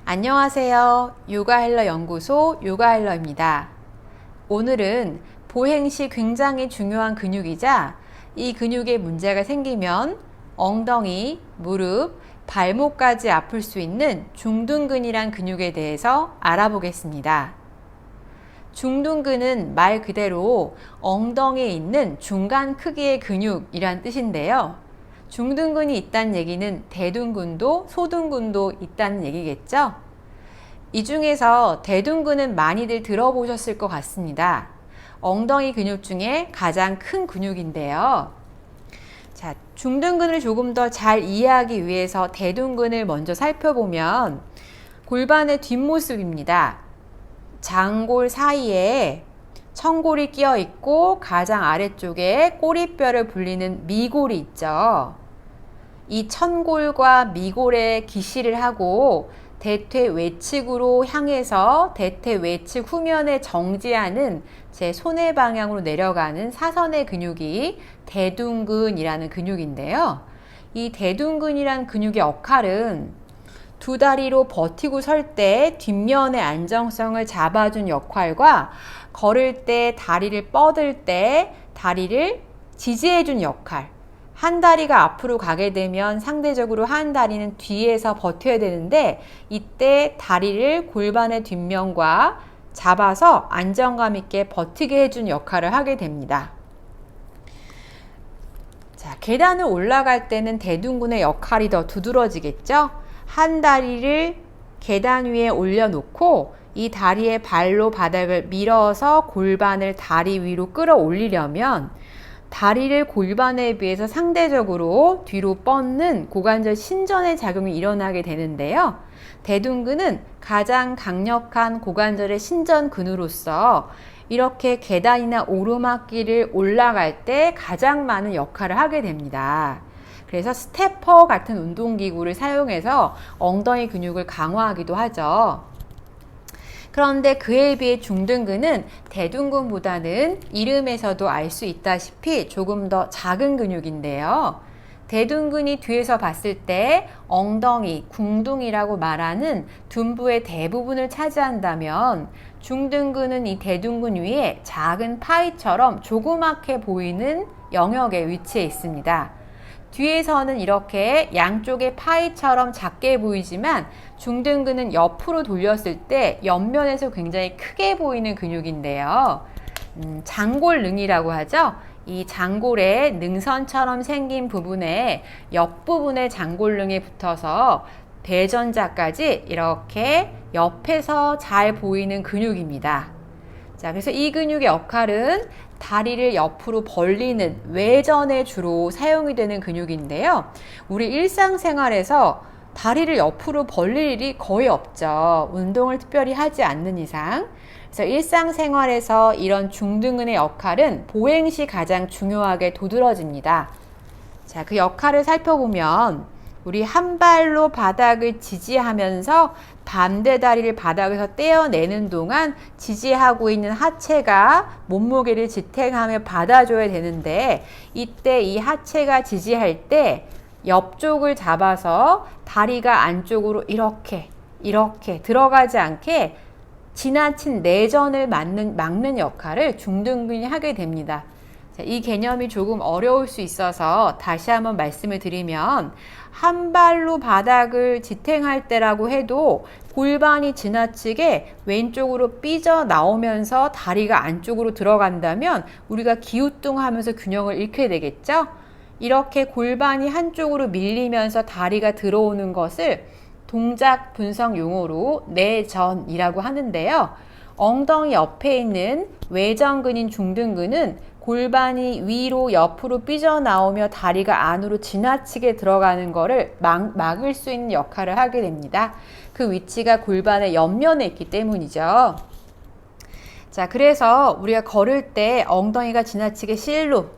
안녕하세요. 요가헬러 연구소 요가헬러입니다. 오늘은 보행 시 굉장히 중요한 근육이자 이 근육에 문제가 생기면 엉덩이, 무릎, 발목까지 아플 수 있는 중둔근이란 근육에 대해서 알아보겠습니다. 중둔근은 말 그대로 엉덩이에 있는 중간 크기의 근육이란 뜻인데요. 중둔근이 있다는 얘기는 대둔근도 소둔근도 있다는 얘기겠죠? 이 중에서 대둔근은 많이들 들어보셨을 것 같습니다. 엉덩이 근육 중에 가장 큰 근육인데요. 자, 중둔근을 조금 더 잘 이해하기 위해서 대둔근을 먼저 살펴보면 골반의 뒷모습입니다. 장골 사이에 청골이 끼어 있고 가장 아래쪽에 꼬리뼈를 불리는 미골이 있죠. 이 천골과 미골에 기시를 하고 대퇴 외측으로 향해서 대퇴 외측 후면에 정지하는 제 손의 방향으로 내려가는 사선의 근육이 대둔근이라는 근육인데요. 이 대둔근이란 근육의 역할은 두 다리로 버티고 설 때 뒷면의 안정성을 잡아준 역할과 걸을 때 다리를 뻗을 때 다리를 지지해준 역할, 한 다리가 앞으로 가게 되면 상대적으로 한 다리는 뒤에서 버텨야 되는데 이때 다리를 골반의 뒷면과 잡아서 안정감 있게 버티게 해준 역할을 하게 됩니다. 자, 계단을 올라갈 때는 대둔근의 역할이 더 두드러지겠죠? 한 다리를 계단 위에 올려놓고 이 다리의 발로 바닥을 밀어서 골반을 다리 위로 끌어올리려면 다리를 골반에 비해서 상대적으로 뒤로 뻗는 고관절 신전의 작용이 일어나게 되는데요. 대둔근은 가장 강력한 고관절의 신전근으로서 이렇게 계단이나 오르막길을 올라갈 때 가장 많은 역할을 하게 됩니다. 그래서 스태퍼 같은 운동기구를 사용해서 엉덩이 근육을 강화하기도 하죠. 그런데 그에 비해 중둔근은 대둔근보다는 이름에서도 알 수 있다시피 조금 더 작은 근육인데요. 대둔근이 뒤에서 봤을 때 엉덩이, 궁둥이라고 말하는 둔부의 대부분을 차지한다면 중둔근은 이 대둔근 위에 작은 파이처럼 조그맣게 보이는 영역에 위치해 있습니다. 뒤에서는 이렇게 양쪽의 파이처럼 작게 보이지만 중둔근은 옆으로 돌렸을 때 옆면에서 굉장히 크게 보이는 근육인데요. 장골능이라고 하죠. 이 장골의 능선처럼 생긴 부분에 옆부분에 장골능이 붙어서 대전자까지 이렇게 옆에서 잘 보이는 근육입니다. 자, 그래서 이 근육의 역할은 다리를 옆으로 벌리는 외전에 주로 사용이 되는 근육인데요. 우리 일상생활에서 다리를 옆으로 벌릴 일이 거의 없죠. 운동을 특별히 하지 않는 이상. 그래서 일상생활에서 이런 중둔근의 역할은 보행 시 가장 중요하게 도드러집니다. 자, 그 역할을 살펴보면 우리 한 발로 바닥을 지지하면서 반대 다리를 바닥에서 떼어내는 동안 지지하고 있는 하체가 몸무게를 지탱하며 받아줘야 되는데 이때 이 하체가 지지할 때 옆쪽을 잡아서 다리가 안쪽으로 이렇게 들어가지 않게 지나친 내전을 막는 역할을 중둔근이 하게 됩니다. 자, 이 개념이 조금 어려울 수 있어서 다시 한번 말씀을 드리면 한 발로 바닥을 지탱할 때라고 해도 골반이 지나치게 왼쪽으로 삐져 나오면서 다리가 안쪽으로 들어간다면 우리가 기우뚱하면서 균형을 잃게 되겠죠? 이렇게 골반이 한쪽으로 밀리면서 다리가 들어오는 것을 동작 분석 용어로 내전이라고 하는데요. 엉덩이 옆에 있는 외전근인 중둔근은 골반이 위로 옆으로 삐져나오며 다리가 안으로 지나치게 들어가는 것을 막을 수 있는 역할을 하게 됩니다. 그 위치가 골반의 옆면에 있기 때문이죠. 자, 그래서 우리가 걸을 때 엉덩이가 지나치게 실룩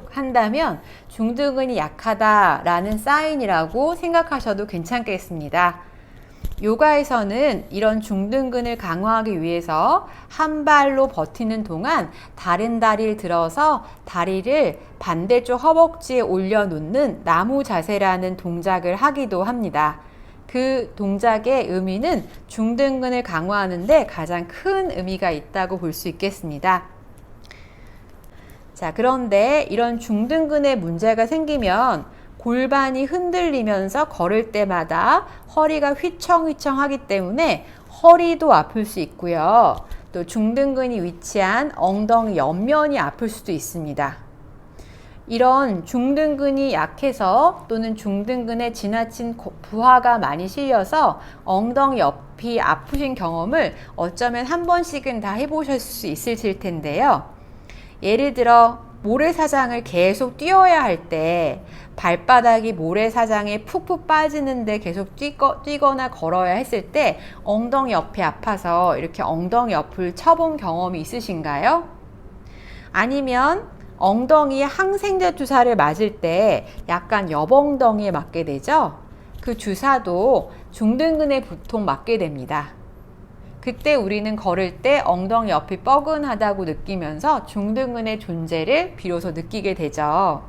한다면 중둔근이 약하다라는 사인이라고 생각하셔도 괜찮겠습니다. 요가에서는 이런 중둔근을 강화하기 위해서 한 발로 버티는 동안 다른 다리를 들어서 다리를 반대쪽 허벅지에 올려놓는 나무 자세라는 동작을 하기도 합니다. 그 동작의 의미는 중등근을 강화하는 데 가장 큰 의미가 있다고 볼 수 있겠습니다. 자, 그런데 이런 중등근에 문제가 생기면 골반이 흔들리면서 걸을 때마다 허리가 휘청휘청하기 때문에 허리도 아플 수 있고요. 또 중등근이 위치한 엉덩이 옆면이 아플 수도 있습니다. 이런 중등근이 약해서 또는 중등근에 지나친 부하가 많이 실려서 엉덩이 옆이 아프신 경험을 어쩌면 한 번씩은 다 해보셨을 수 있으실 텐데요. 예를 들어 모래사장을 계속 뛰어야 할 때 발바닥이 모래사장에 푹푹 빠지는데 계속 뛰거나 걸어야 했을 때 엉덩이 옆이 아파서 이렇게 엉덩이 옆을 쳐본 경험이 있으신가요? 아니면 엉덩이에 항생제 주사를 맞을 때 약간 옆엉덩이에 맞게 되죠? 그 주사도 중등근에 보통 맞게 됩니다. 그때 우리는 걸을 때 엉덩이 옆이 뻐근하다고 느끼면서 중등근의 존재를 비로소 느끼게 되죠.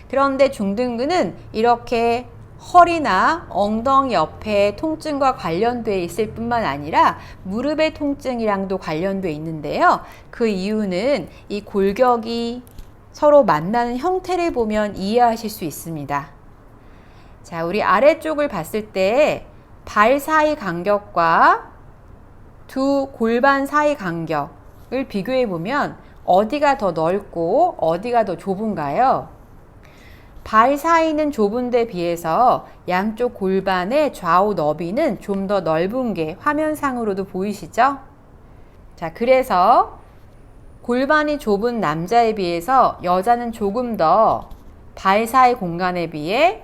그런데 중등근은 이렇게 허리나 엉덩이 옆에 통증과 관련되어 있을 뿐만 아니라 무릎의 통증이랑도 관련되어 있는데요. 그 이유는 이 골격이 서로 만나는 형태를 보면 이해하실 수 있습니다. 자, 우리 아래쪽을 봤을 때 발 사이 간격과 두 골반 사이 간격을 비교해 보면 어디가 더 넓고 어디가 더 좁은가요? 발 사이는 좁은 데 비해서 양쪽 골반의 좌우 너비는 좀 더 넓은 게 화면상으로도 보이시죠? 자, 그래서 골반이 좁은 남자에 비해서 여자는 조금 더 발 사이 공간에 비해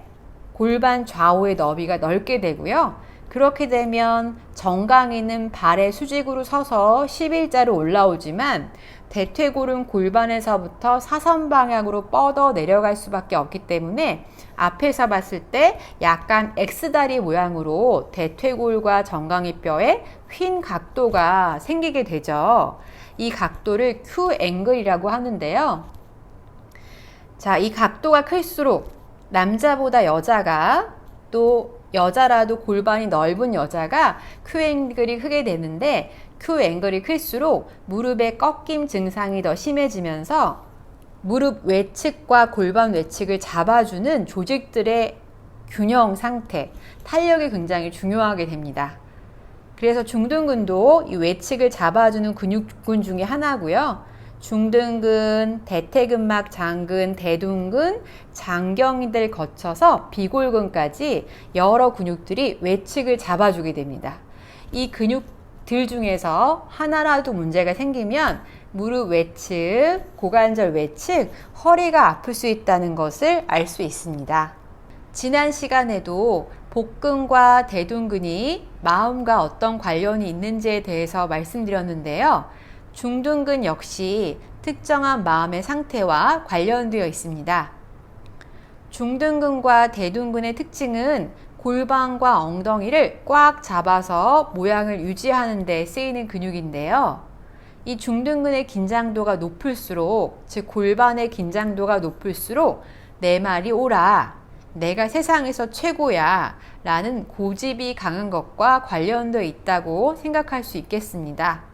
골반 좌우의 너비가 넓게 되고요. 그렇게 되면 정강이는 발의 수직으로 서서 11자로 올라오지만 대퇴골은 골반에서부터 사선 방향으로 뻗어 내려갈 수밖에 없기 때문에 앞에서 봤을 때 약간 X다리 모양으로 대퇴골과 정강이뼈에 휜 각도가 생기게 되죠. 이 각도를 Q앵글이라고 하는데요. 자, 이 각도가 클수록 남자보다 여자가 또 여자라도 골반이 넓은 여자가 Q앵글이 크게 되는데 Q앵글이 클수록 무릎의 꺾임 증상이 더 심해지면서 무릎 외측과 골반 외측을 잡아주는 조직들의 균형 상태, 탄력이 굉장히 중요하게 됩니다. 그래서 중등근도 이 외측을 잡아주는 근육군 중에 하나고요. 중등근, 대퇴근막 장근, 대둔근, 장경이들 거쳐서 비골근까지 여러 근육들이 외측을 잡아주게 됩니다. 이 근육들 중에서 하나라도 문제가 생기면 무릎 외측, 고관절 외측, 허리가 아플 수 있다는 것을 알 수 있습니다. 지난 시간에도 복근과 대둔근이 마음과 어떤 관련이 있는지에 대해서 말씀드렸는데요. 중둔근 역시 특정한 마음의 상태와 관련되어 있습니다. 중둔근과 대둔근의 특징은 골반과 엉덩이를 꽉 잡아서 모양을 유지하는 데 쓰이는 근육인데요. 이 중둔근의 긴장도가 높을수록, 즉 골반의 긴장도가 높을수록 내 말이 옳아, 내가 세상에서 최고야 라는 고집이 강한 것과 관련되어 있다고 생각할 수 있겠습니다.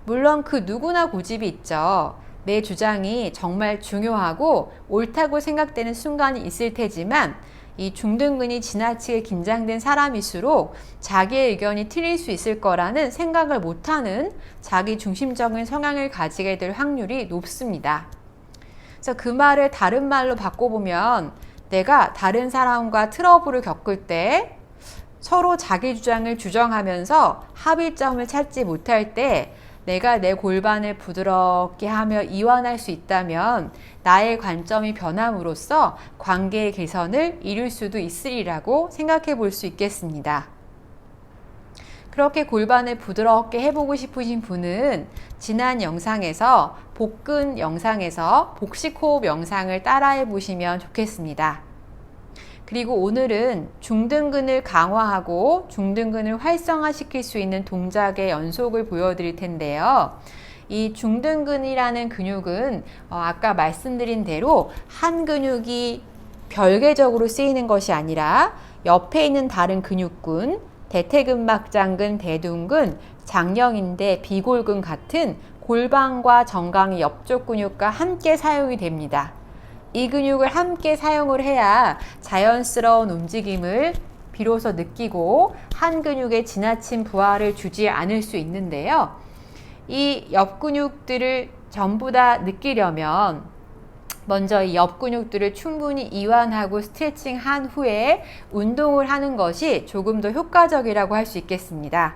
물론 그 누구나 고집이 있죠. 내 주장이 정말 중요하고 옳다고 생각되는 순간이 있을 테지만 이 중둔근이 지나치게 긴장된 사람일수록 자기의 의견이 틀릴 수 있을 거라는 생각을 못하는 자기 중심적인 성향을 가지게 될 확률이 높습니다. 그래서 그 말을 다른 말로 바꿔보면 내가 다른 사람과 트러블을 겪을 때 서로 자기 주장을 주장하면서 합의점을 찾지 못할 때 내가 내 골반을 부드럽게 하며 이완할 수 있다면 나의 관점이 변함으로써 관계의 개선을 이룰 수도 있으리라고 생각해 볼 수 있겠습니다. 그렇게 골반을 부드럽게 해보고 싶으신 분은 지난 영상에서 복근 영상에서 복식호흡 영상을 따라해 보시면 좋겠습니다. 그리고 오늘은 중등근을 강화하고 중등근을 활성화시킬 수 있는 동작의 연속을 보여드릴 텐데요. 이 중등근이라는 근육은 아까 말씀드린 대로 한 근육이 별개적으로 쓰이는 것이 아니라 옆에 있는 다른 근육군, 대퇴근막장근, 대둔근, 장령인대, 비골근 같은 골반과 정강이 옆쪽 근육과 함께 사용이 됩니다. 이 근육을 함께 사용을 해야 자연스러운 움직임을 비로소 느끼고 한 근육에 지나친 부하를 주지 않을 수 있는데요. 이 옆 근육들을 전부 다 느끼려면 먼저 이 옆 근육들을 충분히 이완하고 스트레칭한 후에 운동을 하는 것이 조금 더 효과적이라고 할 수 있겠습니다.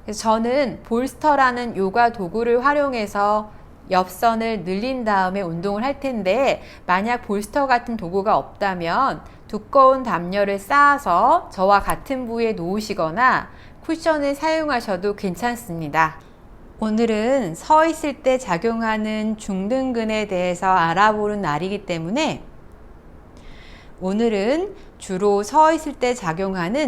그래서 저는 볼스터라는 요가 도구를 활용해서 옆선을 늘린 다음에 운동을 할 텐데, 만약 볼스터 같은 도구가 없다면 두꺼운 담요를 쌓아서 저와 같은 부위에 놓으시거나 쿠션을 사용하셔도 괜찮습니다. 오늘은 서 있을 때 작용하는 중등근에 대해서 알아보는 날이기 때문에 오늘은 주로 서 있을 때 작용하는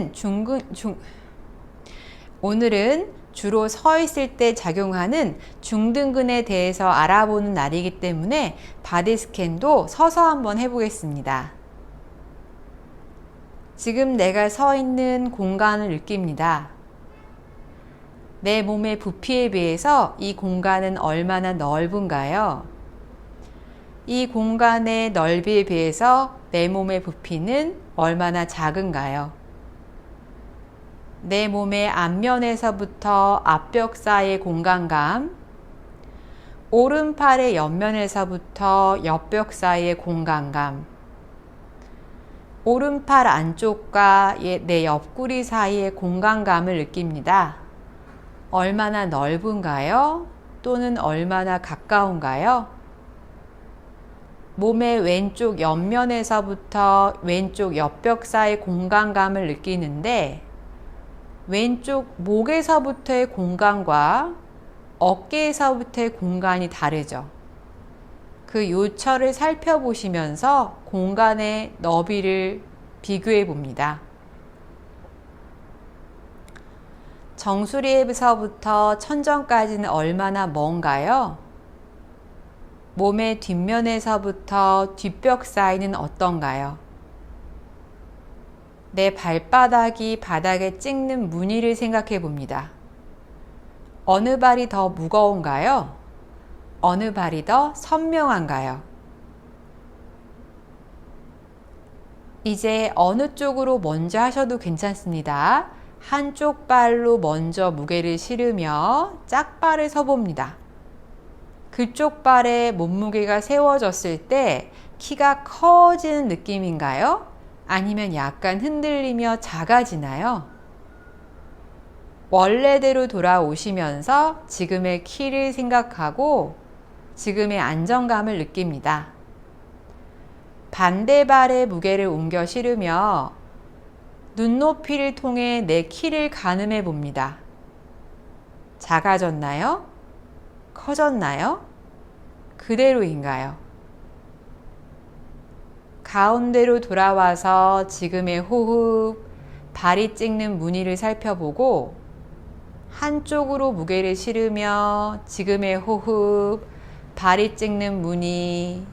중등근에 대해서 알아보는 날이기 때문에 바디 스캔도 서서 한번 해보겠습니다. 지금 내가 서 있는 공간을 느낍니다. 내 몸의 부피에 비해서 이 공간은 얼마나 넓은가요? 이 공간의 넓이에 비해서 내 몸의 부피는 얼마나 작은가요? 내 몸의 앞면에서부터 앞벽 사이의 공간감, 오른팔의 옆면에서부터 옆벽 사이의 공간감, 오른팔 안쪽과 내 옆구리 사이의 공간감을 느낍니다. 얼마나 넓은가요? 또는 얼마나 가까운가요? 몸의 왼쪽 옆면에서부터 왼쪽 옆벽 사이 공간감을 느끼는데, 왼쪽 목에서부터의 공간과 어깨에서부터의 공간이 다르죠. 그 요철을 살펴보시면서 공간의 너비를 비교해 봅니다. 정수리에서부터 천정까지는 얼마나 먼가요? 몸의 뒷면에서부터 뒷벽 사이는 어떤가요? 내 발바닥이 바닥에 찍는 무늬를 생각해 봅니다. 어느 발이 더 무거운가요? 어느 발이 더 선명한가요? 이제 어느 쪽으로 먼저 하셔도 괜찮습니다. 한쪽 발로 먼저 무게를 실으며 짝발을 서봅니다. 그쪽 발에 몸무게가 세워졌을 때 키가 커지는 느낌인가요? 아니면 약간 흔들리며 작아지나요? 원래대로 돌아오시면서 지금의 키를 생각하고 지금의 안정감을 느낍니다. 반대 발의 무게를 옮겨 실으며 눈높이를 통해 내 키를 가늠해 봅니다. 작아졌나요? 커졌나요? 그대로인가요? 가운데로 돌아와서 지금의 호흡, 발이 찍는 무늬를 살펴보고 한쪽으로 무게를 실으며 지금의 호흡, 발이 찍는 무늬,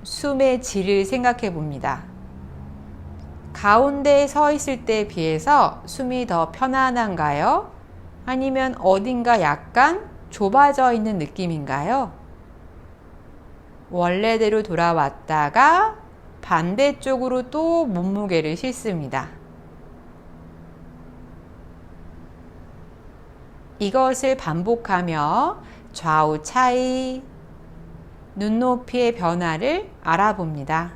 숨의 질을 생각해 봅니다. 가운데에 서 있을 때에 비해서 숨이 더 편안한가요? 아니면 어딘가 약간 좁아져 있는 느낌인가요? 원래대로 돌아왔다가 반대쪽으로 또 몸무게를 싣습니다. 이것을 반복하며 좌우 차이, 눈높이의 변화를 알아봅니다.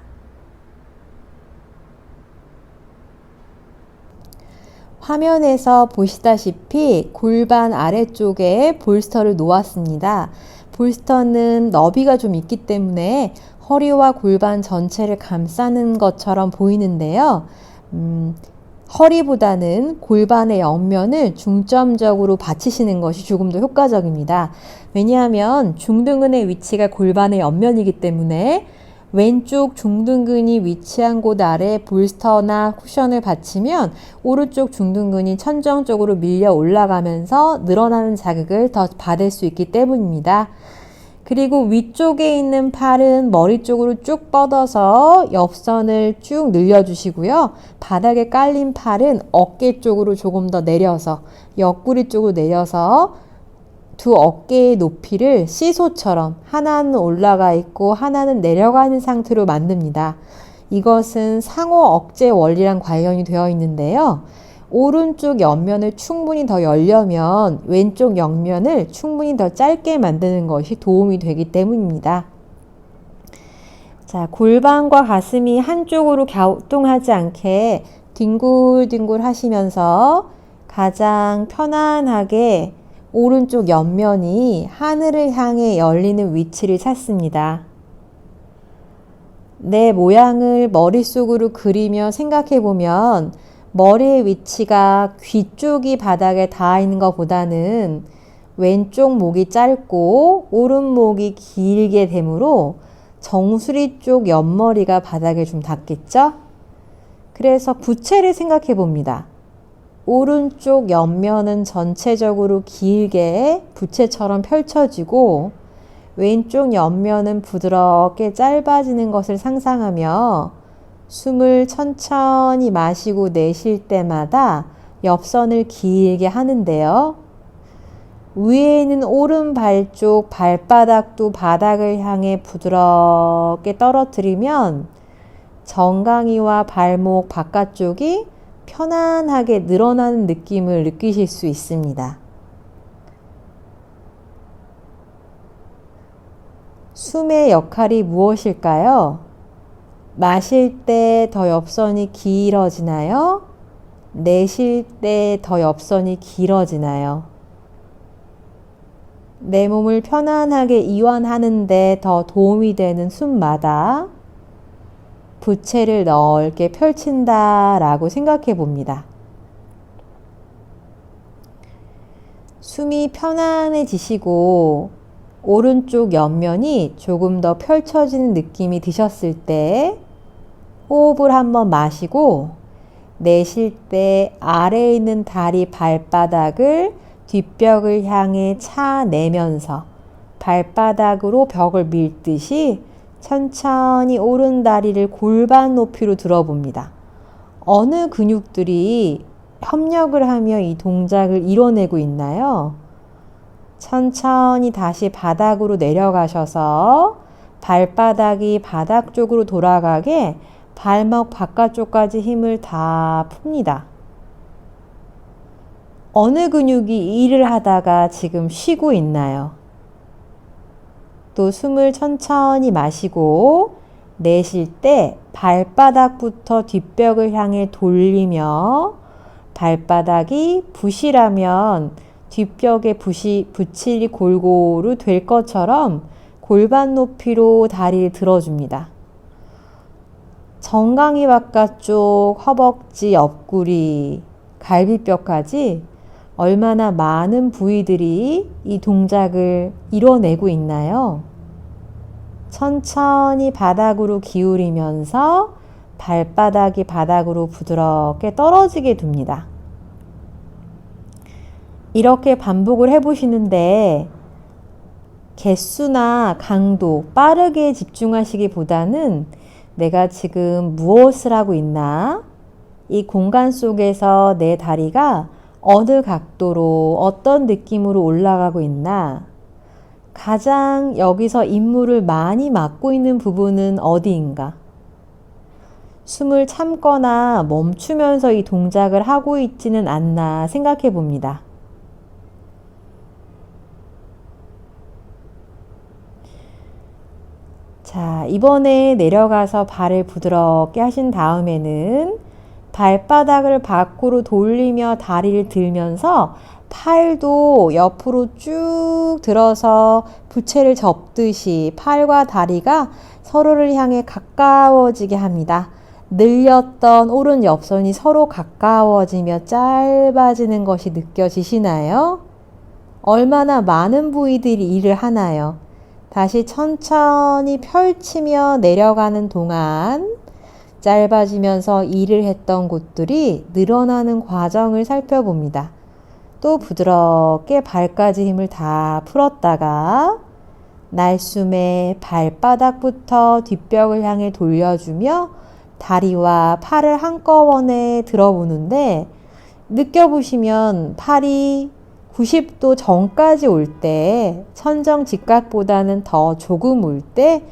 화면에서 보시다시피 골반 아래쪽에 볼스터를 놓았습니다. 볼스터는 너비가 좀 있기 때문에 허리와 골반 전체를 감싸는 것처럼 보이는데요. 허리보다는 골반의 옆면을 중점적으로 받치시는 것이 조금 더 효과적입니다. 왜냐하면 중등근의 위치가 골반의 옆면이기 때문에 왼쪽 중등근이 위치한 곳 아래 볼스터나 쿠션을 받치면 오른쪽 중등근이 천정 쪽으로 밀려 올라가면서 늘어나는 자극을 더 받을 수 있기 때문입니다. 그리고 위쪽에 있는 팔은 머리 쪽으로 쭉 뻗어서 옆선을 쭉 늘려주시고요. 바닥에 깔린 팔은 어깨 쪽으로 조금 더 내려서 옆구리 쪽으로 내려서 두 어깨의 높이를 시소처럼 하나는 올라가 있고 하나는 내려가는 상태로 만듭니다. 이것은 상호 억제 원리랑 관련이 되어 있는데요. 오른쪽 옆면을 충분히 더 열려면 왼쪽 옆면을 충분히 더 짧게 만드는 것이 도움이 되기 때문입니다. 자, 골반과 가슴이 한쪽으로 갸우뚱하지 않게 뒹굴뒹굴 하시면서 가장 편안하게 오른쪽 옆면이 하늘을 향해 열리는 위치를 찾습니다. 내 모양을 머릿속으로 그리며 생각해 보면 머리의 위치가 귀 쪽이 바닥에 닿아 있는 것보다는 왼쪽 목이 짧고 오른목이 길게 되므로 정수리 쪽 옆머리가 바닥에 좀 닿겠죠? 그래서 부채를 생각해 봅니다. 오른쪽 옆면은 전체적으로 길게 부채처럼 펼쳐지고 왼쪽 옆면은 부드럽게 짧아지는 것을 상상하며 숨을 천천히 마시고 내쉴 때마다 옆선을 길게 하는데요. 위에 있는 오른발 쪽 발바닥도 바닥을 향해 부드럽게 떨어뜨리면 정강이와 발목 바깥쪽이 편안하게 늘어나는 느낌을 느끼실 수 있습니다. 숨의 역할이 무엇일까요? 마실 때 더 옆선이 길어지나요? 내쉴 때 더 옆선이 길어지나요? 내 몸을 편안하게 이완하는 데 더 도움이 되는 숨마다 부채를 넓게 펼친다 라고 생각해 봅니다. 숨이 편안해지시고 오른쪽 옆면이 조금 더 펼쳐지는 느낌이 드셨을 때 호흡을 한번 마시고 내쉴 때 아래에 있는 다리 발바닥을 뒷벽을 향해 차내면서 발바닥으로 벽을 밀듯이 천천히 오른 다리를 골반 높이로 들어봅니다. 어느 근육들이 협력을 하며 이 동작을 이뤄내고 있나요? 천천히 다시 바닥으로 내려가셔서 발바닥이 바닥 쪽으로 돌아가게 발목 바깥쪽까지 힘을 다 풉니다. 어느 근육이 일을 하다가 지금 쉬고 있나요? 또 숨을 천천히 마시고 내쉴 때 발바닥부터 뒷벽을 향해 돌리며 발바닥이 부실하면 뒷벽에 붙일이 골고루 될 것처럼 골반 높이로 다리를 들어줍니다. 정강이 바깥쪽, 허벅지, 옆구리, 갈비뼈까지 얼마나 많은 부위들이 이 동작을 이뤄내고 있나요? 천천히 바닥으로 기울이면서 발바닥이 바닥으로 부드럽게 떨어지게 둡니다. 이렇게 반복을 해보시는데 개수나 강도 빠르게 집중하시기보다는 내가 지금 무엇을 하고 있나? 이 공간 속에서 내 다리가 어느 각도로 어떤 느낌으로 올라가고 있나? 가장 여기서 임무를 많이 맡고 있는 부분은 어디인가? 숨을 참거나 멈추면서 이 동작을 하고 있지는 않나 생각해 봅니다. 자, 이번에 내려가서 발을 부드럽게 하신 다음에는 발바닥을 밖으로 돌리며 다리를 들면서 팔도 옆으로 쭉 들어서 부채를 접듯이 팔과 다리가 서로를 향해 가까워지게 합니다. 늘렸던 오른 옆선이 서로 가까워지며 짧아지는 것이 느껴지시나요? 얼마나 많은 부위들이 일을 하나요? 다시 천천히 펼치며 내려가는 동안 짧아지면서 일을 했던 곳들이 늘어나는 과정을 살펴봅니다. 또 부드럽게 발까지 힘을 다 풀었다가 날숨에 발바닥부터 뒷벽을 향해 돌려주며 다리와 팔을 한꺼번에 들어보는데 느껴보시면 팔이 90도 전까지 올 때, 천정 직각보다는 더 조금 올 때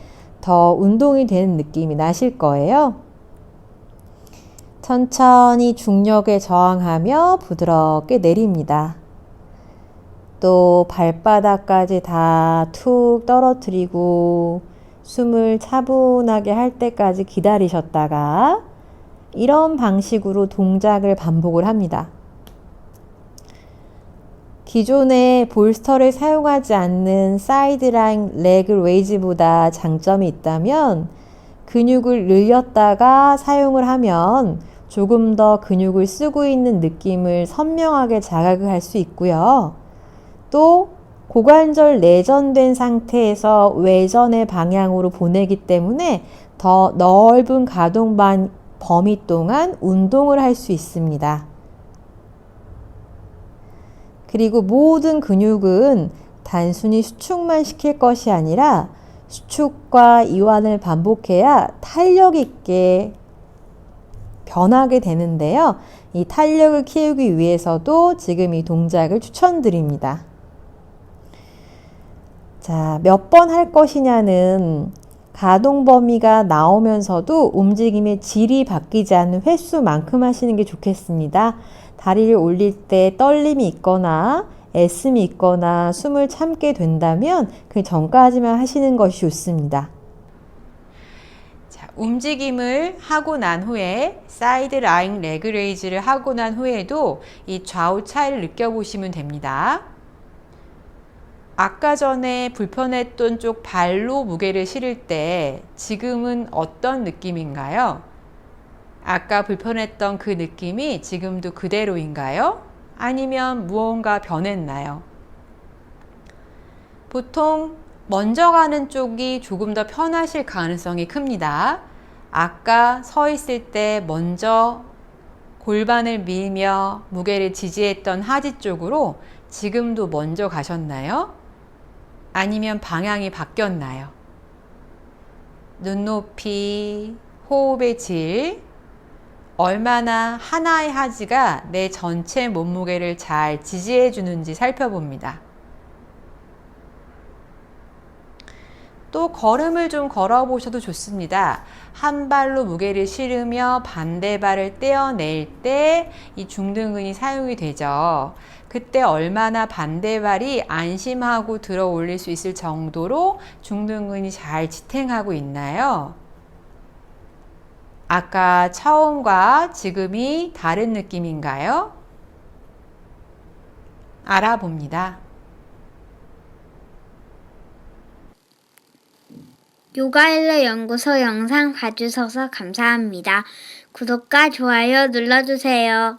더 운동이 되는 느낌이 나실 거예요. 천천히 중력에 저항하며 부드럽게 내립니다. 또 발바닥까지 다 툭 떨어뜨리고 숨을 차분하게 할 때까지 기다리셨다가 이런 방식으로 동작을 반복을 합니다. 기존에 볼스터를 사용하지 않는 사이드라인 레그 레이즈보다 장점이 있다면 근육을 늘렸다가 사용을 하면 조금 더 근육을 쓰고 있는 느낌을 선명하게 자각을 할 수 있고요. 또 고관절 내전된 상태에서 외전의 방향으로 보내기 때문에 더 넓은 가동 범위 동안 운동을 할 수 있습니다. 그리고 모든 근육은 단순히 수축만 시킬 것이 아니라 수축과 이완을 반복해야 탄력 있게 변하게 되는데요. 이 탄력을 키우기 위해서도 지금 이 동작을 추천드립니다. 자, 몇 번 할 것이냐는 가동 범위가 나오면서도 움직임의 질이 바뀌지 않는 횟수만큼 하시는 게 좋겠습니다. 다리를 올릴 때 떨림이 있거나 애씀이 있거나 숨을 참게 된다면 그 전까지만 하시는 것이 좋습니다. 자, 움직임을 하고 난 후에 사이드 라인 레그 레이즈를 하고 난 후에도 이 좌우 차이를 느껴보시면 됩니다. 아까 전에 불편했던 쪽 발로 무게를 실을 때 지금은 어떤 느낌인가요? 아까 불편했던 그 느낌이 지금도 그대로인가요? 아니면 무언가 변했나요? 보통 먼저 가는 쪽이 조금 더 편하실 가능성이 큽니다. 아까 서 있을 때 먼저 골반을 밀며 무게를 지지했던 하지 쪽으로 지금도 먼저 가셨나요? 아니면 방향이 바뀌었나요? 눈높이, 호흡의 질, 얼마나 하나의 하지가 내 전체 몸무게를 잘 지지해 주는지 살펴봅니다. 또 걸음을 좀 걸어 보셔도 좋습니다. 한 발로 무게를 실으며 반대 발을 떼어낼 때 이 중등근이 사용이 되죠. 그때 얼마나 반대 발이 안심하고 들어 올릴 수 있을 정도로 중등근이 잘 지탱하고 있나요? 아까 처음과 지금이 다른 느낌인가요? 알아봅니다. 요가일러 연구소 영상 봐주셔서 감사합니다. 구독과 좋아요 눌러주세요.